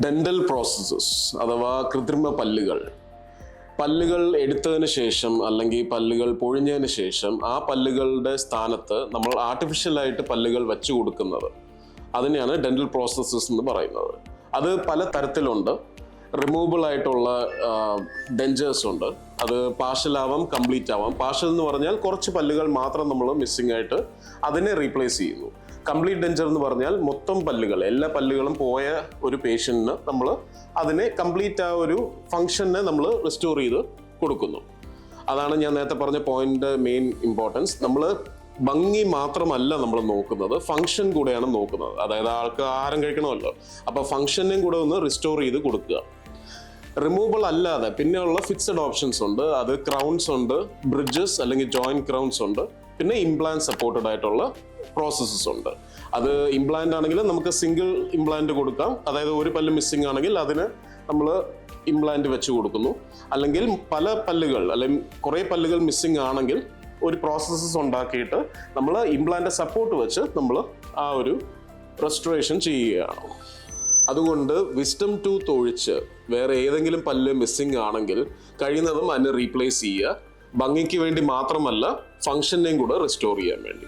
Dental processes അഥവാ കൃത്രിമ പല്ലുകൾ എടുത്തതിന് ശേഷം അല്ലെങ്കിൽ പല്ലുകൾ പൊഴിഞ്ഞതിന് ശേഷം ആ പല്ലുകളുടെ സ്ഥാനത്ത് നമ്മൾ ആർട്ടിഫിഷ്യലായിട്ട് പല്ലുകൾ വെച്ചു കൊടുക്കുന്നത് അതിനെയാണ് ഡെന്റൽ പ്രോസസ്സസ് എന്ന് പറയുന്നത്. അത് പല തരത്തിലുണ്ട്. റിമൂവബിൾ ആയിട്ടുള്ള ഡെഞ്ചേഴ്സ് ഉണ്ട്. അത് പാർഷ്യൽ ആവാം, കംപ്ലീറ്റ് ആവാം. പാർഷ്യൽ എന്ന് പറഞ്ഞാൽ കുറച്ച് പല്ലുകൾ മാത്രം നമ്മൾ മിസ്സിംഗ് ആയിട്ട് അതിനെ റീപ്ലേസ് ചെയ്യുന്നു. കംപ്ലീറ്റ് ഡെഞ്ചർ എന്ന് പറഞ്ഞാൽ മൊത്തം പല്ലുകൾ, എല്ലാ പല്ലുകളും പോയ ഒരു പേഷ്യന്റിന് നമ്മൾ അതിനെ കംപ്ലീറ്റ് ആ ഒരു ഫങ്ഷനെ നമ്മൾ റിസ്റ്റോർ ചെയ്ത് കൊടുക്കുന്നു. അതാണ് ഞാൻ നേരത്തെ പറഞ്ഞ പോയിന്റ് മെയിൻ ഇമ്പോർട്ടൻസ്. നമ്മൾ ഭംഗി മാത്രമല്ല നമ്മൾ നോക്കുന്നത്, ഫങ്ഷൻ കൂടെയാണ് നോക്കുന്നത്. അതായത് ആൾക്ക് ആഹാരം കഴിക്കണമല്ലോ, അപ്പൊ ഫങ്ഷനെയും കൂടെ ഒന്ന് റിസ്റ്റോർ ചെയ്ത് കൊടുക്കുക. റിമൂവബിൾ അല്ലാതെ പിന്നെയുള്ള ഫിക്സഡ് ഓപ്ഷൻസ് ഉണ്ട്. അത് ക്രൗൺസ് ഉണ്ട്, ബ്രിഡ്ജസ് അല്ലെങ്കിൽ ജോയിന്റ് ക്രൗൺസ് ഉണ്ട്, പിന്നെ ഇംപ്ലാന്റ് സപ്പോർട്ടഡ് ആയിട്ടുള്ള പ്രോസസ്സസ് ഉണ്ട്. അത് ഇംപ്ലാന്റ് ആണെങ്കിൽ നമുക്ക് സിംഗിൾ ഇംപ്ലാന്റ് കൊടുക്കാം. അതായത് ഒരു പല്ല് മിസ്സിംഗ് ആണെങ്കിൽ അതിന് നമ്മൾ ഇംപ്ലാന്റ് വെച്ച് കൊടുക്കുന്നു. അല്ലെങ്കിൽ പല പല്ലുകൾ അല്ലെങ്കിൽ കുറേ പല്ലുകൾ മിസ്സിംഗ് ആണെങ്കിൽ ഒരു പ്രോസസ്സസ് ഉണ്ടാക്കിയിട്ട് നമ്മൾ ഇംപ്ലാന്റ് സപ്പോർട്ട് വെച്ച് നമ്മൾ ആ ഒരു റെസ്റ്റോറേഷൻ ചെയ്യുകയാണ്. അതുകൊണ്ട് വിസ്ഡം ടൂത്ത് ഒഴിച്ച് വേറെ ഏതെങ്കിലും പല്ല് മിസ്സിംഗ് ആണെങ്കിൽ കഴിയുന്നതും അതിനെ റീപ്ലേസ് ചെയ്യുക. ഭംഗിക്ക് വേണ്ടി മാത്രമല്ല, ഫങ്ഷനെയും കൂടെ റിസ്റ്റോർ ചെയ്യാൻ വേണ്ടി.